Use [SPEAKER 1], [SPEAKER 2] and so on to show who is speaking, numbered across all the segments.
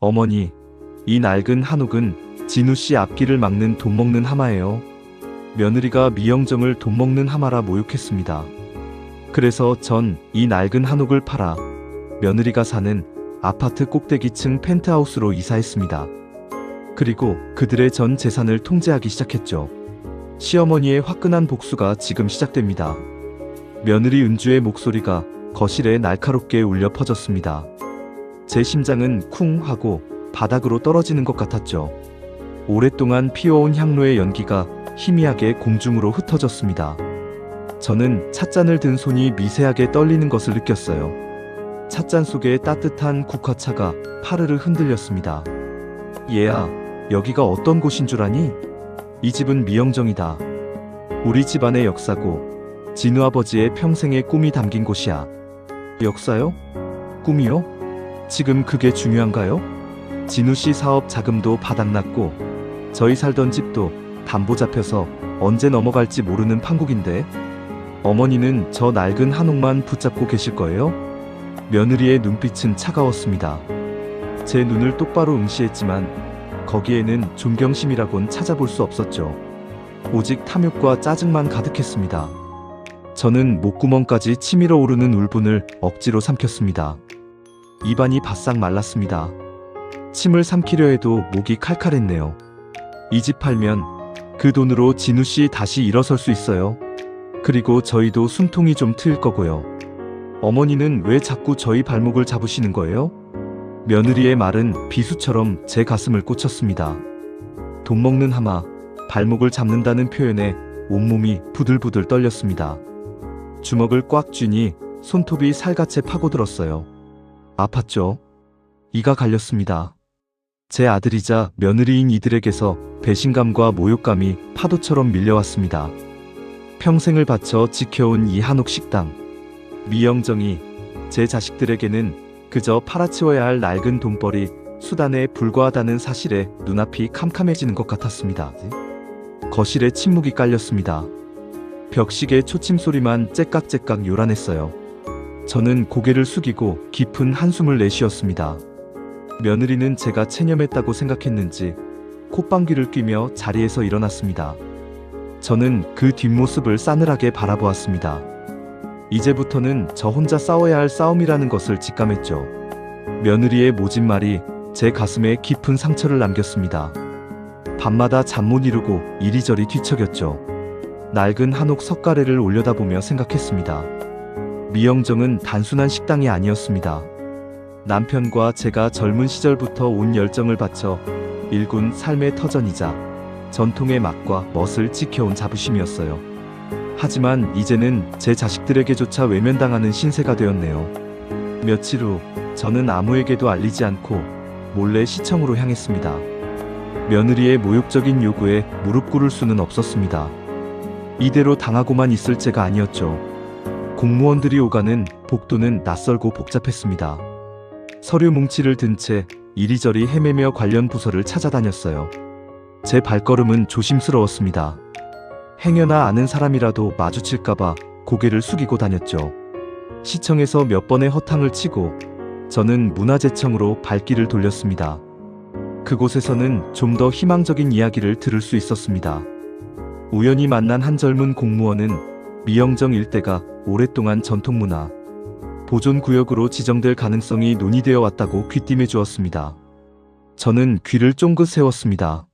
[SPEAKER 1] 어머니, 이 낡은 한옥은 진우 씨 앞길을 막는 돈 먹는 하마예요. 며느리가 미영정을 돈 먹는 하마라 모욕했습니다. 그래서 전 이 낡은 한옥을 팔아 며느리가 사는 아파트 꼭대기층 펜트하우스로 이사했습니다. 그리고 그들의 전 재산을 통제하기 시작했죠. 시어머니의 화끈한 복수가 지금 시작됩니다. 며느리 은주의 목소리가 거실에 날카롭게 울려 퍼졌습니다. 제 심장은 쿵 하고 바닥으로 떨어지는 것 같았죠. 오랫동안 피워온 향로의 연기가 희미하게 공중으로 흩어졌습니다. 저는 찻잔을 든 손이 미세하게 떨리는 것을 느꼈어요. 찻잔 속에 따뜻한 국화차가 파르르 흔들렸습니다. 얘야, 여기가 어떤 곳인 줄 아니? 이 집은 미영정이다. 우리 집안의 역사고 진우 아버지의 평생의 꿈이 담긴 곳이야. 역사요? 꿈이요? 지금 그게 중요한가요? 진우 씨 사업 자금도 바닥났고 저희 살던 집도 담보 잡혀서 언제 넘어갈지 모르는 판국인데 어머니는 저 낡은 한옥만 붙잡고 계실 거예요? 며느리의 눈빛은 차가웠습니다. 제 눈을 똑바로 응시했지만 거기에는 존경심이라곤 찾아볼 수 없었죠. 오직 탐욕과 짜증만 가득했습니다. 저는 목구멍까지 치밀어 오르는 울분을 억지로 삼켰습니다. 입안이 바싹 말랐습니다. 침을 삼키려 해도 목이 칼칼했네요. 이 집 팔면 그 돈으로 진우 씨 다시 일어설 수 있어요. 그리고 저희도 숨통이 좀 트일 거고요. 어머니는 왜 자꾸 저희 발목을 잡으시는 거예요? 며느리의 말은 비수처럼 제 가슴을 꽂혔습니다. 돈 먹는 하마, 발목을 잡는다는 표현에 온몸이 부들부들 떨렸습니다. 주먹을 꽉 쥐니 손톱이 살갗에 파고들었어요. 아팠죠? 이가 갈렸습니다. 제 아들이자 며느리인 이들에게서 배신감과 모욕감이 파도처럼 밀려왔습니다. 평생을 바쳐 지켜온 이 한옥 식당. 미영정이 제 자식들에게는 그저 팔아치워야 할 낡은 돈벌이 수단에 불과하다는 사실에 눈앞이 캄캄해지는 것 같았습니다. 거실에 침묵이 깔렸습니다. 벽시계 초침 소리만 째깍째깍 요란했어요. 저는 고개를 숙이고 깊은 한숨을 내쉬었습니다. 며느리는 제가 체념했다고 생각했는지 콧방귀를 뀌며 자리에서 일어났습니다. 저는 그 뒷모습을 싸늘하게 바라보았습니다. 이제부터는 저 혼자 싸워야 할 싸움이라는 것을 직감했죠. 며느리의 모진 말이 제 가슴에 깊은 상처를 남겼습니다. 밤마다 잠 못 이루고 이리저리 뒤척였죠. 낡은 한옥 석가래를 올려다보며 생각했습니다. 미영정은 단순한 식당이 아니었습니다. 남편과 제가 젊은 시절부터 온 열정을 바쳐 일군 삶의 터전이자 전통의 맛과 멋을 지켜온 자부심이었어요. 하지만 이제는 제 자식들에게조차 외면당하는 신세가 되었네요. 며칠 후 저는 아무에게도 알리지 않고 몰래 시청으로 향했습니다. 며느리의 모욕적인 요구에 무릎 꿇을 수는 없었습니다. 이대로 당하고만 있을 죄가 아니었죠. 공무원들이 오가는 복도는 낯설고 복잡했습니다. 서류 뭉치를 든 채 이리저리 헤매며 관련 부서를 찾아다녔어요. 제 발걸음은 조심스러웠습니다. 행여나 아는 사람이라도 마주칠까봐 고개를 숙이고 다녔죠. 시청에서 몇 번의 허탕을 치고 저는 문화재청으로 발길을 돌렸습니다. 그곳에서는 좀 더 희망적인 이야기를 들을 수 있었습니다. 우연히 만난 한 젊은 공무원은 미영정 일대가 오랫동안 전통문화 보존구역으로 지정될 가능성이 논의되어 왔다고 귀띔해 주었습니다. 저는 귀를 쫑긋 세웠습니다.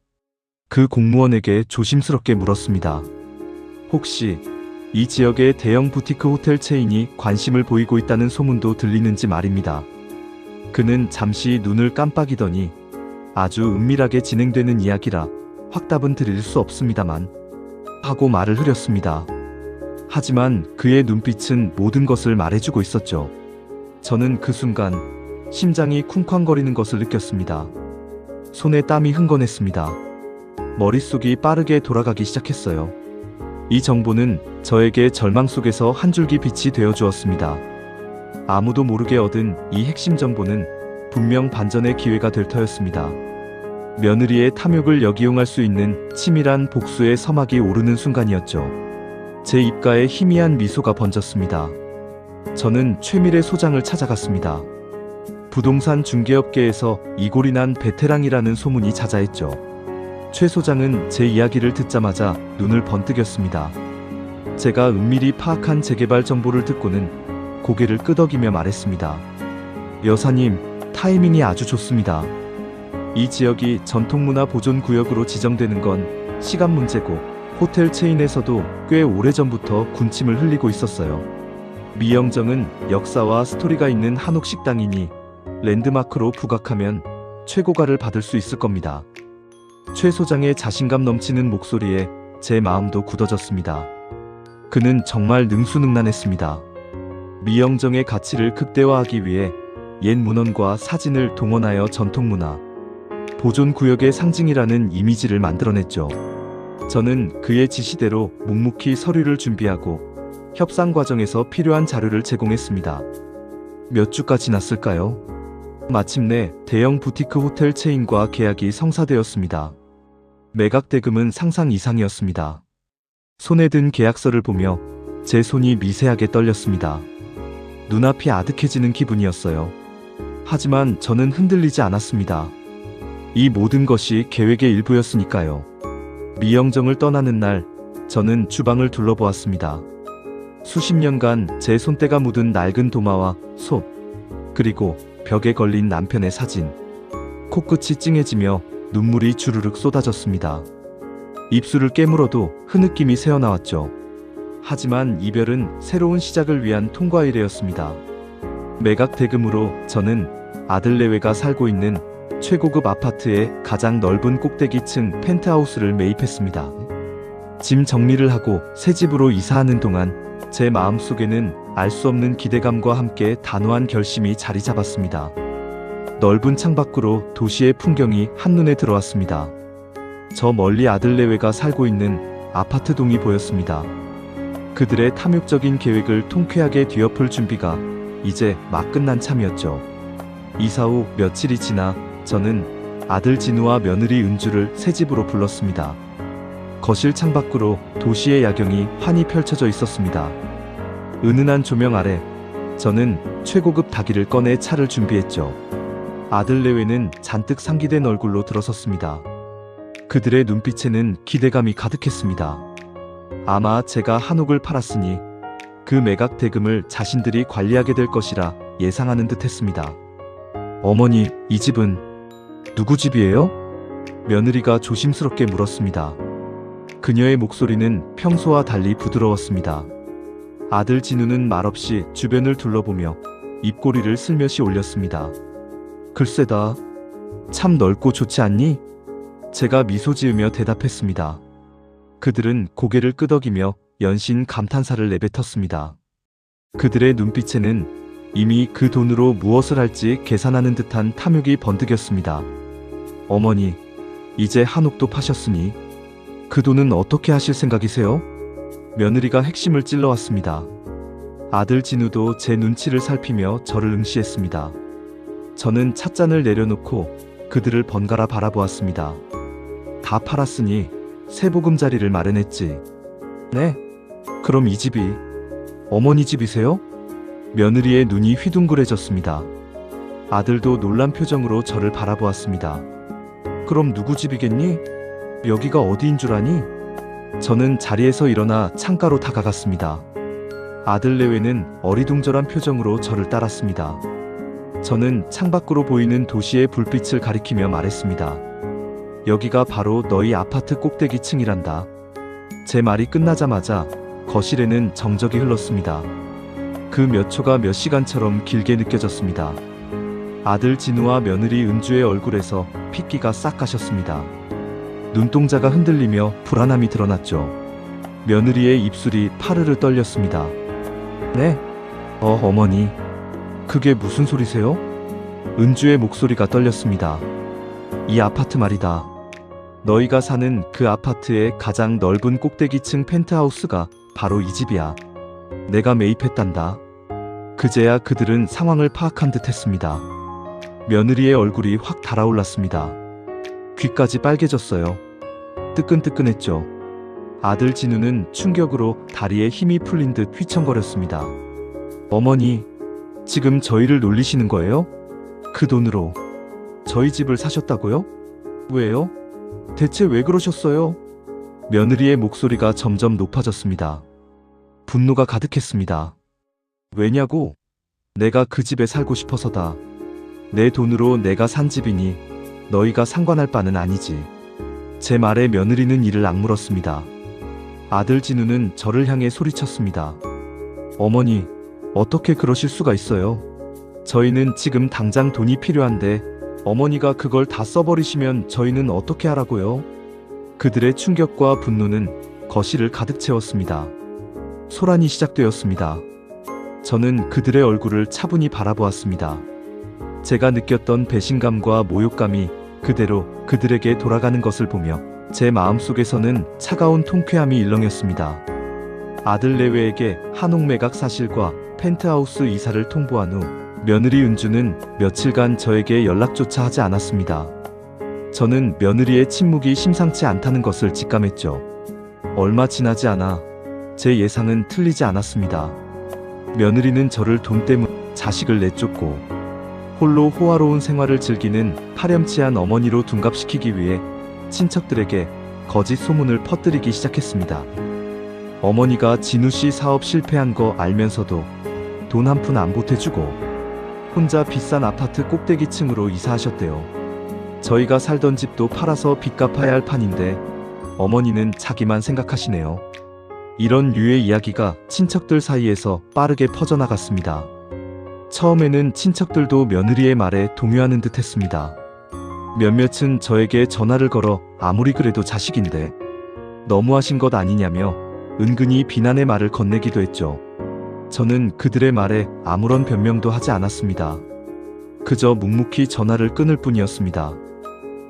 [SPEAKER 1] 그 공무원에게 조심스럽게 물었습니다. 혹시 이 지역의 대형 부티크 호텔 체인이 관심을 보이고 있다는 소문도 들리는지 말입니다. 그는 잠시 눈을 깜빡이더니 아주 은밀하게 진행되는 이야기라 확답은 드릴 수 없습니다만 하고 말을 흐렸습니다. 하지만 그의 눈빛은 모든 것을 말해주고 있었죠. 저는 그 순간 심장이 쿵쾅거리는 것을 느꼈습니다. 손에 땀이 흥건했습니다. 머릿속이 빠르게 돌아가기 시작했어요. 이 정보는 저에게 절망 속에서 한 줄기 빛이 되어 주었습니다. 아무도 모르게 얻은 이 핵심 정보는 분명 반전의 기회가 될 터였습니다. 며느리의 탐욕을 역이용할 수 있는 치밀한 복수의 서막이 오르는 순간이었죠. 제 입가에 희미한 미소가 번졌습니다. 저는 최밀의 소장을 찾아갔습니다. 부동산 중개업계에서 이골이 난 베테랑이라는 소문이 자자했죠. 최 소장은 제 이야기를 듣자마자 눈을 번뜩였습니다. 제가 은밀히 파악한 재개발 정보를 듣고는 고개를 끄덕이며 말했습니다. 여사님, 타이밍이 아주 좋습니다. 이 지역이 전통문화 보존구역으로 지정되는 건 시간 문제고 호텔 체인에서도 꽤 오래전부터 군침을 흘리고 있었어요. 미영정은 역사와 스토리가 있는 한옥 식당이니 랜드마크로 부각하면 최고가를 받을 수 있을 겁니다. 최 소장의 자신감 넘치는 목소리에 제 마음도 굳어졌습니다. 그는 정말 능수능란했습니다. 미영정의 가치를 극대화하기 위해 옛 문헌과 사진을 동원하여 전통문화 보존구역의 상징이라는 이미지를 만들어냈죠. 저는 그의 지시대로 묵묵히 서류를 준비하고 협상 과정에서 필요한 자료를 제공했습니다. 몇 주가 지났을까요? 마침내 대형 부티크 호텔 체인과 계약이 성사되었습니다. 매각 대금은 상상 이상이었습니다. 손에 든 계약서를 보며 제 손이 미세하게 떨렸습니다. 눈앞이 아득해지는 기분이었어요. 하지만 저는 흔들리지 않았습니다. 이 모든 것이 계획의 일부였으니까요. 미영정을 떠나는 날, 저는 주방을 둘러보았습니다. 수십 년간 제 손때가 묻은 낡은 도마와 솥, 그리고 벽에 걸린 남편의 사진. 코끝이 찡해지며 눈물이 주르륵 쏟아졌습니다. 입술을 깨물어도 흐느낌이 새어나왔죠. 하지만 이별은 새로운 시작을 위한 통과이래였습니다. 매각 대금으로 저는 아들 내외가 살고 있는 최고급 아파트의 가장 넓은 꼭대기층 펜트하우스를 매입했습니다. 짐 정리를 하고 새 집으로 이사하는 동안 제 마음속에는 알 수 없는 기대감과 함께 단호한 결심이 자리 잡았습니다. 넓은 창밖으로 도시의 풍경이 한눈에 들어왔습니다. 저 멀리 아들 내외가 살고 있는 아파트 동이 보였습니다. 그들의 탐욕적인 계획을 통쾌하게 뒤엎을 준비가 이제 막 끝난 참이었죠. 이사 후 며칠이 지나 저는 아들 진우와 며느리 은주를 새 집으로 불렀습니다. 거실 창밖으로 도시의 야경이 환히 펼쳐져 있었습니다. 은은한 조명 아래 저는 최고급 닭이를 꺼내 차를 준비했죠. 아들 내외는 잔뜩 상기된 얼굴로 들어섰습니다. 그들의 눈빛에는 기대감이 가득했습니다. 아마 제가 한옥을 팔았으니 그 매각 대금을 자신들이 관리하게 될 것이라 예상하는 듯 했습니다. 어머니, 이 집은 누구 집이에요? 며느리가 조심스럽게 물었습니다. 그녀의 목소리는 평소와 달리 부드러웠습니다. 아들 진우는 말없이 주변을 둘러보며 입꼬리를 슬며시 올렸습니다. 글쎄다. 참 넓고 좋지 않니? 제가 미소 지으며 대답했습니다. 그들은 고개를 끄덕이며 연신 감탄사를 내뱉었습니다. 그들의 눈빛에는 이미 그 돈으로 무엇을 할지 계산하는 듯한 탐욕이 번득였습니다. 어머니, 이제 한옥도 파셨으니 그 돈은 어떻게 하실 생각이세요? 며느리가 핵심을 찔러왔습니다. 아들 진우도 제 눈치를 살피며 저를 응시했습니다. 저는 찻잔을 내려놓고 그들을 번갈아 바라보았습니다. 다 팔았으니 새 보금자리를 마련했지. 네? 그럼 이 집이 어머니 집이세요? 며느리의 눈이 휘둥그레졌습니다. 아들도 놀란 표정으로 저를 바라보았습니다. 그럼 누구 집이겠니? 여기가 어디인 줄 아니? 저는 자리에서 일어나 창가로 다가갔습니다. 아들 내외는 어리둥절한 표정으로 저를 따랐습니다. 저는 창밖으로 보이는 도시의 불빛을 가리키며 말했습니다. 여기가 바로 너희 아파트 꼭대기층이란다. 제 말이 끝나자마자 거실에는 정적이 흘렀습니다. 그 몇 초가 몇 시간처럼 길게 느껴졌습니다. 아들 진우와 며느리 은주의 얼굴에서 핏기가 싹 가셨습니다. 눈동자가 흔들리며 불안함이 드러났죠. 며느리의 입술이 파르르 떨렸습니다. 네? 어머니. 그게 무슨 소리세요? 은주의 목소리가 떨렸습니다. 이 아파트 말이다. 너희가 사는 그 아파트의 가장 넓은 꼭대기층 펜트하우스가 바로 이 집이야. 내가 매입했단다. 그제야 그들은 상황을 파악한 듯 했습니다. 며느리의 얼굴이 확 달아올랐습니다. 귀까지 빨개졌어요. 뜨끈뜨끈했죠. 아들 진우는 충격으로 다리에 힘이 풀린 듯 휘청거렸습니다. 어머니, 지금 저희를 놀리시는 거예요? 그 돈으로 저희 집을 사셨다고요? 왜요? 대체 왜 그러셨어요? 며느리의 목소리가 점점 높아졌습니다. 분노가 가득했습니다. 왜냐고? 내가 그 집에 살고 싶어서다. 내 돈으로 내가 산 집이니 너희가 상관할 바는 아니지. 제 말에 며느리는 이를 악물었습니다. 아들 진우는 저를 향해 소리쳤습니다. 어머니, 어떻게 그러실 수가 있어요? 저희는 지금 당장 돈이 필요한데 어머니가 그걸 다 써버리시면 저희는 어떻게 하라고요? 그들의 충격과 분노는 거실을 가득 채웠습니다. 소란이 시작되었습니다. 저는 그들의 얼굴을 차분히 바라보았습니다. 제가 느꼈던 배신감과 모욕감이 그대로 그들에게 돌아가는 것을 보며 제 마음속에서는 차가운 통쾌함이 일렁였습니다. 아들 내외에게 한옥매각 사실과 펜트하우스 이사를 통보한 후 며느리 은주는 며칠간 저에게 연락조차 하지 않았습니다. 저는 며느리의 침묵이 심상치 않다는 것을 직감했죠. 얼마 지나지 않아 제 예상은 틀리지 않았습니다. 며느리는 저를 돈 때문에 자식을 내쫓고 홀로 호화로운 생활을 즐기는 파렴치한 어머니로 둔갑시키기 위해 친척들에게 거짓 소문을 퍼뜨리기 시작했습니다. 어머니가 진우씨 사업 실패한 거 알면서도 돈 한 푼 안 보태주고 혼자 비싼 아파트 꼭대기층으로 이사하셨대요. 저희가 살던 집도 팔아서 빚 갚아야 할 판인데 어머니는 자기만 생각하시네요. 이런 류의 이야기가 친척들 사이에서 빠르게 퍼져나갔습니다. 처음에는 친척들도 며느리의 말에 동요하는 듯 했습니다. 몇몇은 저에게 전화를 걸어 아무리 그래도 자식인데 너무하신 것 아니냐며 은근히 비난의 말을 건네기도 했죠. 저는 그들의 말에 아무런 변명도 하지 않았습니다. 그저 묵묵히 전화를 끊을 뿐이었습니다.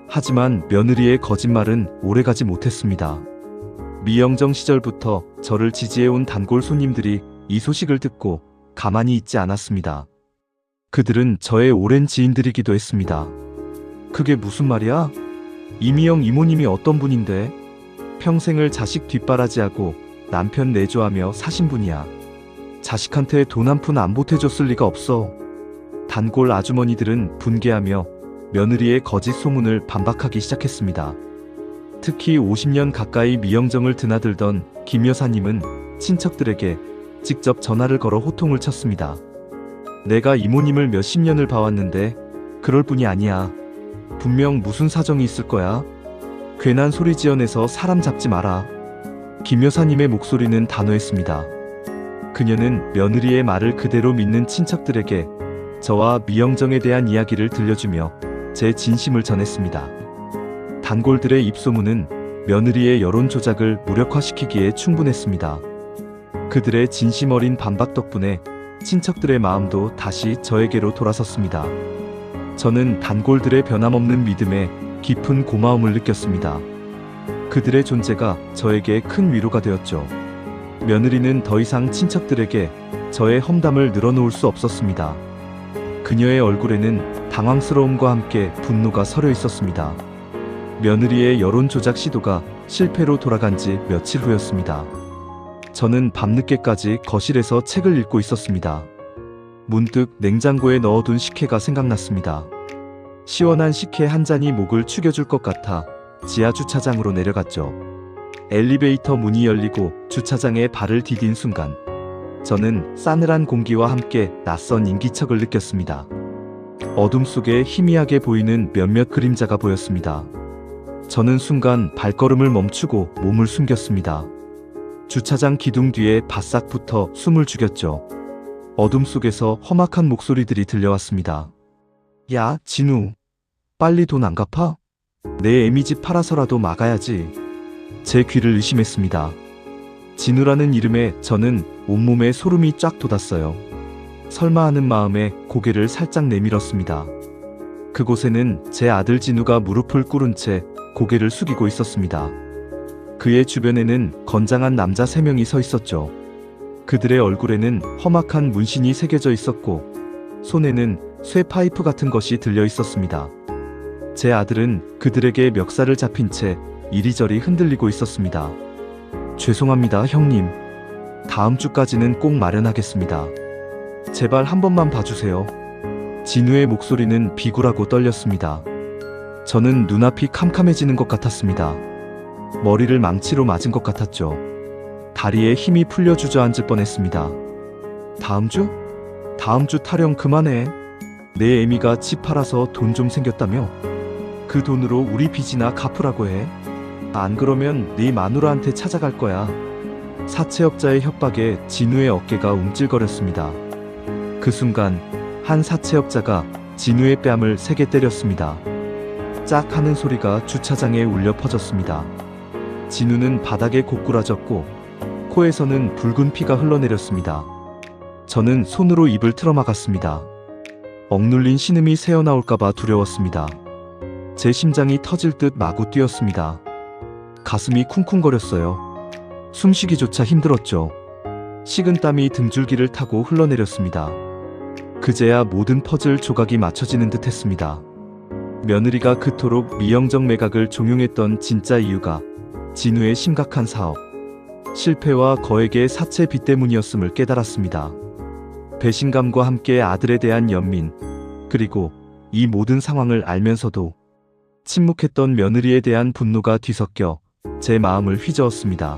[SPEAKER 1] 하지만 며느리의 거짓말은 오래가지 못했습니다. 미영정 시절부터 저를 지지해온 단골 손님들이 이 소식을 듣고 가만히 있지 않았습니다. 그들은 저의 오랜 지인들이기도 했습니다. 그게 무슨 말이야? 이미영 이모님이 어떤 분인데? 평생을 자식 뒷바라지하고 남편 내조하며 사신 분이야. 자식한테 돈 한 푼 안 보태줬을 리가 없어. 단골 아주머니들은 분개하며 며느리의 거짓 소문을 반박하기 시작했습니다. 특히 50년 가까이 미영정을 드나들던 김 여사님은 친척들에게 직접 전화를 걸어 호통을 쳤습니다. 내가 이모님을 몇십 년을 봐왔는데 그럴 뿐이 아니야. 분명 무슨 사정이 있을 거야. 괜한 소리 지어내서 사람 잡지 마라. 김 여사님의 목소리는 단호했습니다. 그녀는 며느리의 말을 그대로 믿는 친척들에게 저와 미영정에 대한 이야기를 들려주며 제 진심을 전했습니다. 단골들의 입소문은 며느리의 여론 조작을 무력화시키기에 충분했습니다. 그들의 진심 어린 반박 덕분에 친척들의 마음도 다시 저에게로 돌아섰습니다. 저는 단골들의 변함없는 믿음에 깊은 고마움을 느꼈습니다. 그들의 존재가 저에게 큰 위로가 되었죠. 며느리는 더 이상 친척들에게 저의 험담을 늘어놓을 수 없었습니다. 그녀의 얼굴에는 당황스러움과 함께 분노가 서려 있었습니다. 며느리의 여론 조작 시도가 실패로 돌아간 지 며칠 후였습니다. 저는 밤늦게까지 거실에서 책을 읽고 있었습니다. 문득 냉장고에 넣어둔 식혜가 생각났습니다. 시원한 식혜 한 잔이 목을 축여줄 것 같아 지하 주차장으로 내려갔죠. 엘리베이터 문이 열리고 주차장에 발을 디딘 순간 저는 싸늘한 공기와 함께 낯선 인기척을 느꼈습니다. 어둠 속에 희미하게 보이는 몇몇 그림자가 보였습니다. 저는 순간 발걸음을 멈추고 몸을 숨겼습니다. 주차장 기둥 뒤에 바싹 붙어 숨을 죽였죠. 어둠 속에서 험악한 목소리들이 들려왔습니다. 야, 진우. 빨리 돈 안 갚아? 내 애미 집 팔아서라도 막아야지. 제 귀를 의심했습니다. 진우라는 이름에 저는 온몸에 소름이 쫙 돋았어요. 설마 하는 마음에 고개를 살짝 내밀었습니다. 그곳에는 제 아들 진우가 무릎을 꿇은 채 고개를 숙이고 있었습니다. 그의 주변에는 건장한 남자 3명이 서 있었죠. 그들의 얼굴에는 험악한 문신이 새겨져 있었고 손에는 쇠 파이프 같은 것이 들려 있었습니다. 제 아들은 그들에게 멱살을 잡힌 채 이리저리 흔들리고 있었습니다. 죄송합니다, 형님. 다음 주까지는 꼭 마련하겠습니다. 제발 한 번만 봐주세요. 진우의 목소리는 비굴하고 떨렸습니다. 저는 눈앞이 캄캄해지는 것 같았습니다. 머리를 망치로 맞은 것 같았죠. 다리에 힘이 풀려 주저앉을 뻔했습니다. 다음 주? 다음 주 타령 그만해. 내 애미가 집 팔아서 돈 좀 생겼다며? 그 돈으로 우리 빚이나 갚으라고 해. 안 그러면 네 마누라한테 찾아갈 거야. 사채업자의 협박에 진우의 어깨가 움찔거렸습니다. 그 순간 한 사채업자가 진우의 뺨을 세게 때렸습니다. 짝 하는 소리가 주차장에 울려 퍼졌습니다. 진우는 바닥에 고꾸라졌고 코에서는 붉은 피가 흘러내렸습니다. 저는 손으로 입을 틀어막았습니다. 억눌린 신음이 새어나올까봐 두려웠습니다. 제 심장이 터질 듯 마구 뛰었습니다. 가슴이 쿵쿵거렸어요. 숨쉬기조차 힘들었죠. 식은땀이 등줄기를 타고 흘러내렸습니다. 그제야 모든 퍼즐 조각이 맞춰지는 듯 했습니다. 며느리가 그토록 미영정 매각을 종용했던 진짜 이유가 진우의 심각한 사업, 실패와 거액의 사채 빚 때문이었음을 깨달았습니다. 배신감과 함께 아들에 대한 연민, 그리고 이 모든 상황을 알면서도 침묵했던 며느리에 대한 분노가 뒤섞여 제 마음을 휘저었습니다.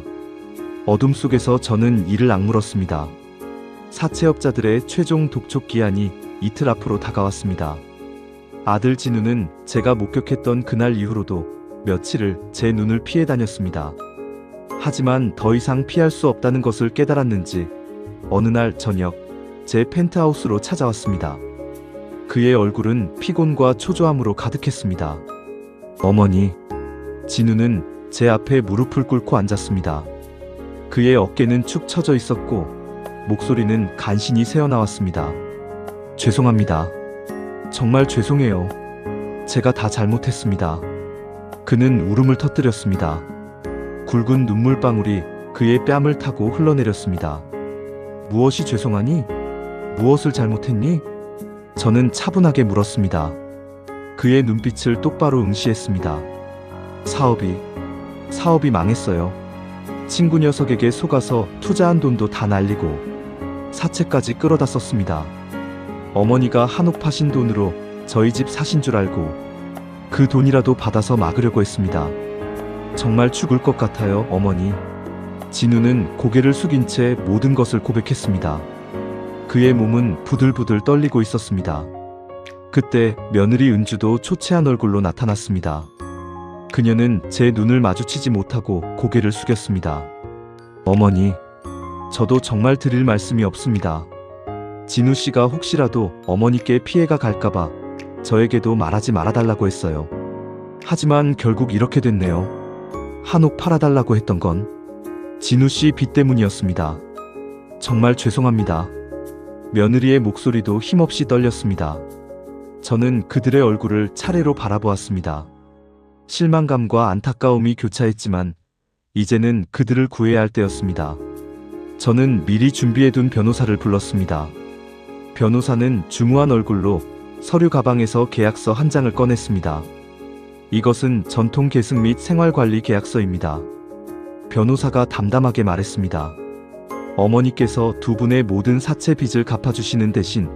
[SPEAKER 1] 어둠 속에서 저는 이를 악물었습니다. 사채업자들의 최종 독촉 기한이 이틀 앞으로 다가왔습니다. 아들 진우는 제가 목격했던 그날 이후로도 며칠을 제 눈을 피해 다녔습니다. 하지만 더 이상 피할 수 없다는 것을 깨달았는지 어느 날 저녁 제 펜트하우스로 찾아왔습니다. 그의 얼굴은 피곤과 초조함으로 가득했습니다. 어머니, 진우는 제 앞에 무릎을 꿇고 앉았습니다. 그의 어깨는 축 처져 있었고 목소리는 간신히 새어나왔습니다. 죄송합니다. 정말 죄송해요. 제가 다 잘못했습니다. 그는 울음을 터뜨렸습니다. 굵은 눈물방울이 그의 뺨을 타고 흘러내렸습니다. 무엇이 죄송하니? 무엇을 잘못했니? 저는 차분하게 물었습니다. 그의 눈빛을 똑바로 응시했습니다. 사업이 망했어요. 친구 녀석에게 속아서 투자한 돈도 다 날리고 사채까지 끌어다 썼습니다. 어머니가 한옥 파신 돈으로 저희 집 사신 줄 알고 그 돈이라도 받아서 막으려고 했습니다. 정말 죽을 것 같아요, 어머니. 진우는 고개를 숙인 채 모든 것을 고백했습니다. 그의 몸은 부들부들 떨리고 있었습니다. 그때 며느리 은주도 초췌한 얼굴로 나타났습니다. 그녀는 제 눈을 마주치지 못하고 고개를 숙였습니다. 어머니, 저도 정말 드릴 말씀이 없습니다. 진우 씨가 혹시라도 어머니께 피해가 갈까봐 저에게도 말하지 말아달라고 했어요. 하지만 결국 이렇게 됐네요. 한옥 팔아달라고 했던 건 진우 씨 빚 때문이었습니다. 정말 죄송합니다. 며느리의 목소리도 힘없이 떨렸습니다. 저는 그들의 얼굴을 차례로 바라보았습니다. 실망감과 안타까움이 교차했지만 이제는 그들을 구해야 할 때였습니다. 저는 미리 준비해둔 변호사를 불렀습니다. 변호사는 중후한 얼굴로 서류 가방에서 계약서 한 장을 꺼냈습니다. 이것은 전통 계승 및 생활관리 계약서입니다. 변호사가 담담하게 말했습니다. 어머니께서 두 분의 모든 사채 빚을 갚아주시는 대신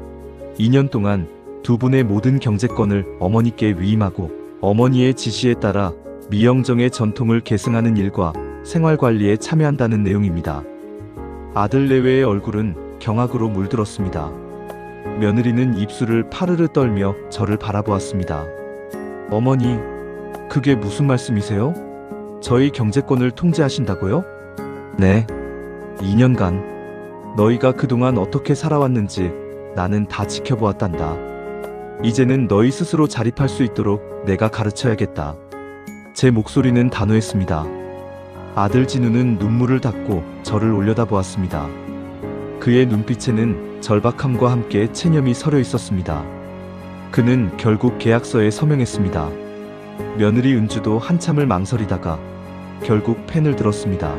[SPEAKER 1] 2년 동안 두 분의 모든 경제권을 어머니께 위임하고 어머니의 지시에 따라 미영정의 전통을 계승하는 일과 생활관리에 참여한다는 내용입니다. 아들 내외의 얼굴은 경악으로 물들었습니다. 며느리는 입술을 파르르 떨며 저를 바라보았습니다. 어머니, 그게 무슨 말씀이세요? 저희 경제권을 통제하신다고요? 네. 2년간 너희가 그동안 어떻게 살아왔는지 나는 다 지켜보았단다. 이제는 너희 스스로 자립할 수 있도록 내가 가르쳐야겠다. 제 목소리는 단호했습니다. 아들 진우는 눈물을 닦고 저를 올려다보았습니다. 그의 눈빛에는 절박함과 함께 체념이 서려 있었습니다. 그는 결국 계약서에 서명했습니다. 며느리 은주도 한참을 망설이다가 결국 펜을 들었습니다.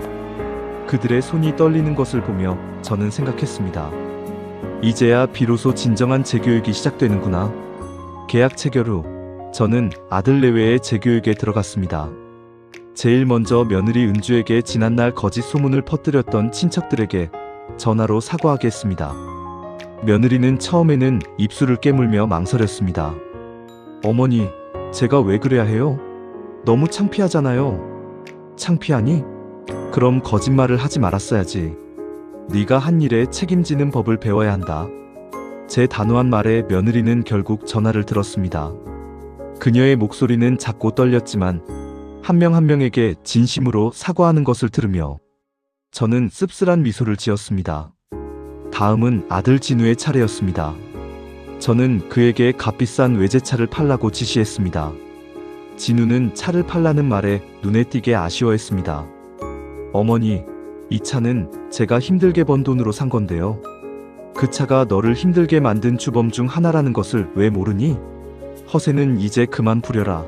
[SPEAKER 1] 그들의 손이 떨리는 것을 보며 저는 생각했습니다. 이제야 비로소 진정한 재교육이 시작되는구나. 계약 체결 후 저는 아들 내외의 재교육에 들어갔습니다. 제일 먼저 며느리 은주에게 지난날 거짓 소문을 퍼뜨렸던 친척들에게 전화로 사과하게 했습니다. 며느리는 처음에는 입술을 깨물며 망설였습니다. 어머니, 제가 왜 그래야 해요? 너무 창피하잖아요. 창피하니? 그럼 거짓말을 하지 말았어야지. 네가 한 일에 책임지는 법을 배워야 한다. 제 단호한 말에 며느리는 결국 전화를 들었습니다. 그녀의 목소리는 작고 떨렸지만 한 명 한 명에게 진심으로 사과하는 것을 들으며 저는 씁쓸한 미소를 지었습니다. 다음은 아들 진우의 차례였습니다. 저는 그에게 값비싼 외제차를 팔라고 지시했습니다. 진우는 차를 팔라는 말에 눈에 띄게 아쉬워했습니다. 어머니, 이 차는 제가 힘들게 번 돈으로 산 건데요. 그 차가 너를 힘들게 만든 주범 중 하나라는 것을 왜 모르니? 허세는 이제 그만 부려라.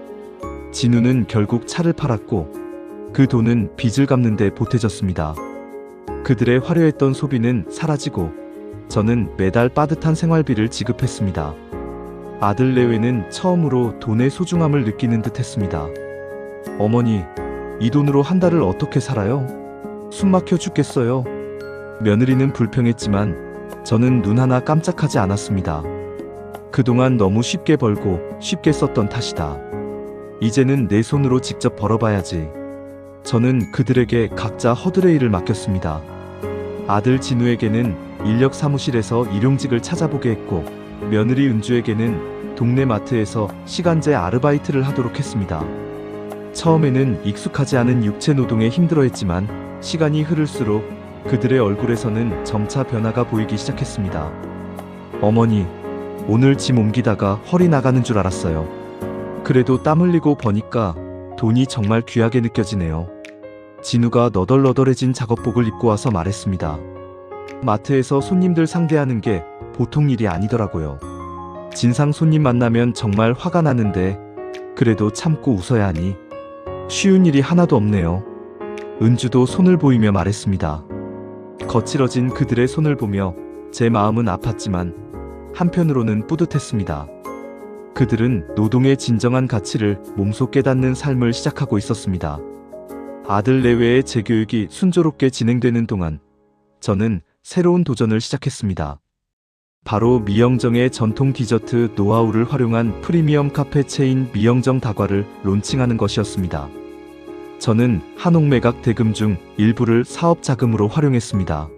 [SPEAKER 1] 진우는 결국 차를 팔았고 그 돈은 빚을 갚는 데 보태졌습니다. 그들의 화려했던 소비는 사라지고 저는 매달 빠듯한 생활비를 지급했습니다. 아들 내외는 처음으로 돈의 소중함을 느끼는 듯 했습니다. 어머니, 이 돈으로 한 달을 어떻게 살아요? 숨 막혀 죽겠어요. 며느리는 불평했지만 저는 눈 하나 깜짝하지 않았습니다. 그동안 너무 쉽게 벌고 쉽게 썼던 탓이다. 이제는 내 손으로 직접 벌어봐야지. 저는 그들에게 각자 허들의 일을 맡겼습니다. 아들 진우에게는 인력 사무실에서 일용직을 찾아보게 했고 며느리 은주에게는 동네 마트에서 시간제 아르바이트를 하도록 했습니다. 처음에는 익숙하지 않은 육체 노동에 힘들어했지만 시간이 흐를수록 그들의 얼굴에서는 점차 변화가 보이기 시작했습니다. 어머니, 오늘 짐 옮기다가 허리 나가는 줄 알았어요. 그래도 땀 흘리고 버니까 돈이 정말 귀하게 느껴지네요. 진우가 너덜너덜해진 작업복을 입고 와서 말했습니다. 마트에서 손님들 상대하는 게 보통 일이 아니더라고요. 진상 손님 만나면 정말 화가 나는데 그래도 참고 웃어야 하니 쉬운 일이 하나도 없네요. 은주도 손을 보이며 말했습니다. 거칠어진 그들의 손을 보며 제 마음은 아팠지만 한편으로는 뿌듯했습니다. 그들은 노동의 진정한 가치를 몸소 깨닫는 삶을 시작하고 있었습니다. 아들 내외의 재교육이 순조롭게 진행되는 동안 저는 새로운 도전을 시작했습니다. 바로 미영정의 전통 디저트 노하우를 활용한 프리미엄 카페 체인 미영정 다과를 론칭하는 것이었습니다. 저는 한옥매각 대금 중 일부를 사업 자금으로 활용했습니다.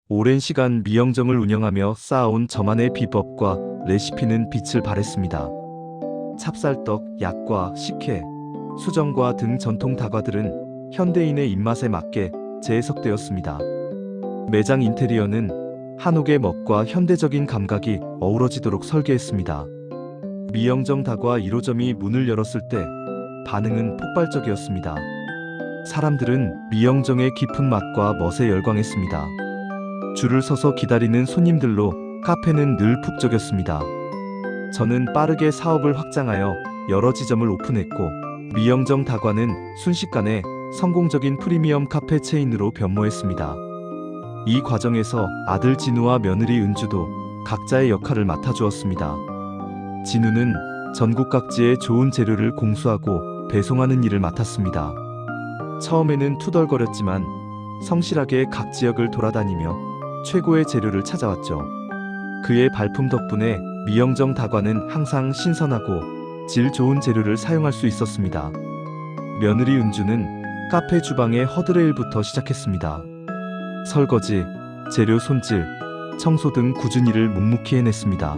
[SPEAKER 1] 오랜 시간 미영정을 운영하며 쌓아온 저만의 비법과 레시피는 빛을 발했습니다. 찹쌀떡, 약과, 식혜, 수정과 등 전통 다과들은 현대인의 입맛에 맞게 재해석되었습니다. 매장 인테리어는 한옥의 멋과 현대적인 감각이 어우러지도록 설계했습니다. 미영정 다과 1호점이 문을 열었을 때 반응은 폭발적이었습니다. 사람들은 미영정의 깊은 맛과 멋에 열광했습니다. 줄을 서서 기다리는 손님들로 카페는 늘 북적였습니다. 저는 빠르게 사업을 확장하여 여러 지점을 오픈했고 미영정 다과는 순식간에 성공적인 프리미엄 카페 체인으로 변모했습니다. 이 과정에서 아들 진우와 며느리 은주도 각자의 역할을 맡아주었습니다. 진우는 전국 각지의 좋은 재료를 공수하고 배송하는 일을 맡았습니다. 처음에는 투덜거렸지만 성실하게 각 지역을 돌아다니며 최고의 재료를 찾아왔죠. 그의 발품 덕분에 미영정 다과는 항상 신선하고 질 좋은 재료를 사용할 수 있었습니다. 며느리 은주는 카페 주방의 허들의 일부터 시작했습니다. 설거지, 재료 손질, 청소 등 굳은 일을 묵묵히 해냈습니다.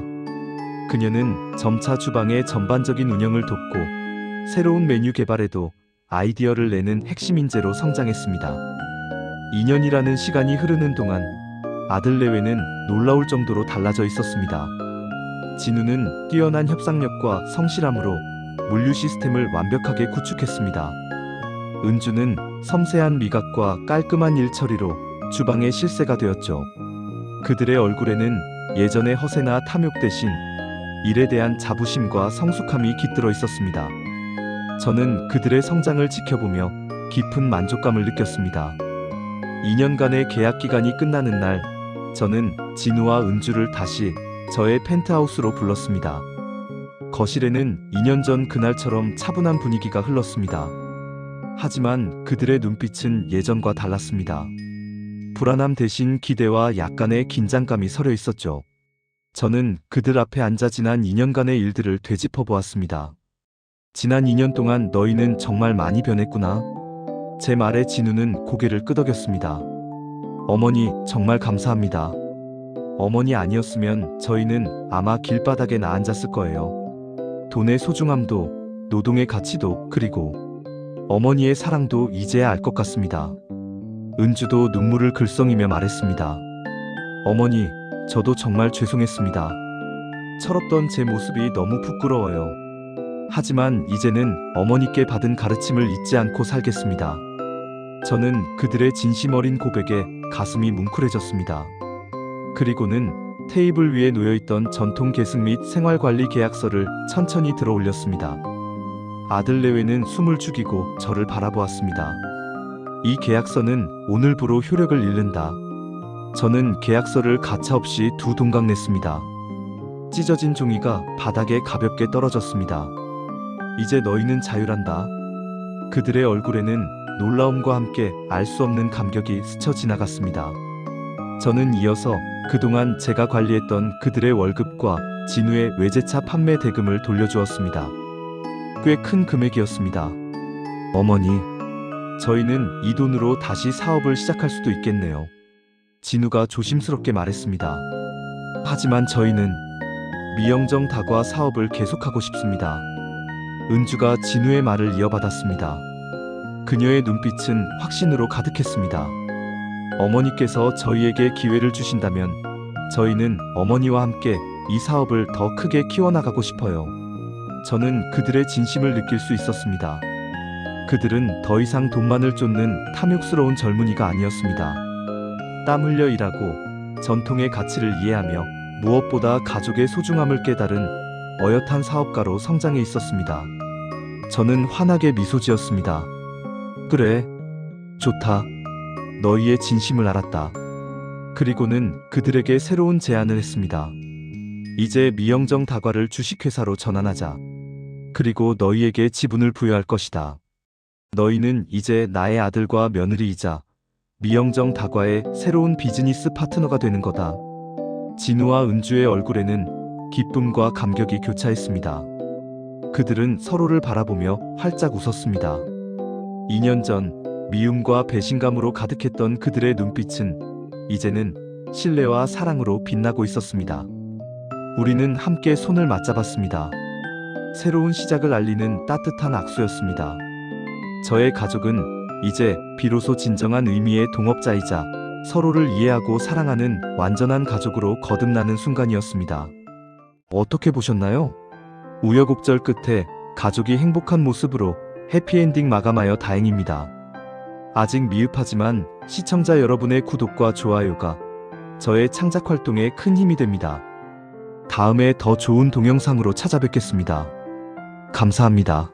[SPEAKER 1] 그녀는 점차 주방의 전반적인 운영을 돕고 새로운 메뉴 개발에도 아이디어를 내는 핵심 인재로 성장했습니다. 2년이라는 시간이 흐르는 동안 아들 내외는 놀라울 정도로 달라져 있었습니다. 진우는 뛰어난 협상력과 성실함으로 물류 시스템을 완벽하게 구축했습니다. 은주는 섬세한 미각과 깔끔한 일 처리로 주방의 실세가 되었죠. 그들의 얼굴에는 예전의 허세나 탐욕 대신 일에 대한 자부심과 성숙함이 깃들어 있었습니다. 저는 그들의 성장을 지켜보며 깊은 만족감을 느꼈습니다. 2년간의 계약 기간이 끝나는 날, 저는 진우와 은주를 다시 저의 펜트하우스로 불렀습니다. 거실에는 2년 전 그날처럼 차분한 분위기가 흘렀습니다. 하지만 그들의 눈빛은 예전과 달랐습니다. 불안함 대신 기대와 약간의 긴장감이 서려 있었죠. 저는 그들 앞에 앉아 지난 2년간의 일들을 되짚어 보았습니다. 지난 2년 동안 너희는 정말 많이 변했구나. 제 말에 진우는 고개를 끄덕였습니다. 어머니, 정말 감사합니다. 어머니 아니었으면 저희는 아마 길바닥에 나앉았을 거예요. 돈의 소중함도, 노동의 가치도, 그리고 어머니의 사랑도 이제야 알 것 같습니다. 은주도 눈물을 글썽이며 말했습니다. 어머니, 저도 정말 죄송했습니다. 철없던 제 모습이 너무 부끄러워요. 하지만 이제는 어머니께 받은 가르침을 잊지 않고 살겠습니다. 저는 그들의 진심 어린 고백에 가슴이 뭉클해졌습니다. 그리고는 테이블 위에 놓여있던 전통 계승 및 생활관리 계약서를 천천히 들어 올렸습니다. 아들 내외는 숨을 죽이고 저를 바라보았습니다. 이 계약서는 오늘부로 효력을 잃는다. 저는 계약서를 가차없이 두 동강 냈습니다. 찢어진 종이가 바닥에 가볍게 떨어졌습니다. 이제 너희는 자유란다. 그들의 얼굴에는 놀라움과 함께 알 수 없는 감격이 스쳐 지나갔습니다. 저는 이어서 그동안 제가 관리했던 그들의 월급과 진우의 외제차 판매 대금을 돌려주었습니다. 꽤 큰 금액이었습니다. 어머니, 저희는 이 돈으로 다시 사업을 시작할 수도 있겠네요. 진우가 조심스럽게 말했습니다. 하지만 저희는 미영정 다과 사업을 계속하고 싶습니다. 은주가 진우의 말을 이어받았습니다. 그녀의 눈빛은 확신으로 가득했습니다. 어머니께서 저희에게 기회를 주신다면 저희는 어머니와 함께 이 사업을 더 크게 키워나가고 싶어요. 저는 그들의 진심을 느낄 수 있었습니다. 그들은 더 이상 돈만을 쫓는 탐욕스러운 젊은이가 아니었습니다. 땀 흘려 일하고 전통의 가치를 이해하며 무엇보다 가족의 소중함을 깨달은 어엿한 사업가로 성장해 있었습니다. 저는 환하게 미소 지었습니다. 그래, 좋다. 너희의 진심을 알았다. 그리고는 그들에게 새로운 제안을 했습니다. 이제 미영정 다과를 주식회사로 전환하자. 그리고 너희에게 지분을 부여할 것이다. 너희는 이제 나의 아들과 며느리이자 미영정 다과의 새로운 비즈니스 파트너가 되는 거다. 진우와 은주의 얼굴에는 기쁨과 감격이 교차했습니다. 그들은 서로를 바라보며 활짝 웃었습니다. 2년 전 미움과 배신감으로 가득했던 그들의 눈빛은 이제는 신뢰와 사랑으로 빛나고 있었습니다. 우리는 함께 손을 맞잡았습니다. 새로운 시작을 알리는 따뜻한 악수였습니다. 저의 가족은 이제 비로소 진정한 의미의 동업자이자 서로를 이해하고 사랑하는 완전한 가족으로 거듭나는 순간이었습니다. 어떻게 보셨나요? 우여곡절 끝에 가족이 행복한 모습으로 해피엔딩 마감하여 다행입니다. 아직 미흡하지만 시청자 여러분의 구독과 좋아요가 저의 창작 활동에 큰 힘이 됩니다. 다음에 더 좋은 동영상으로 찾아뵙겠습니다. 감사합니다.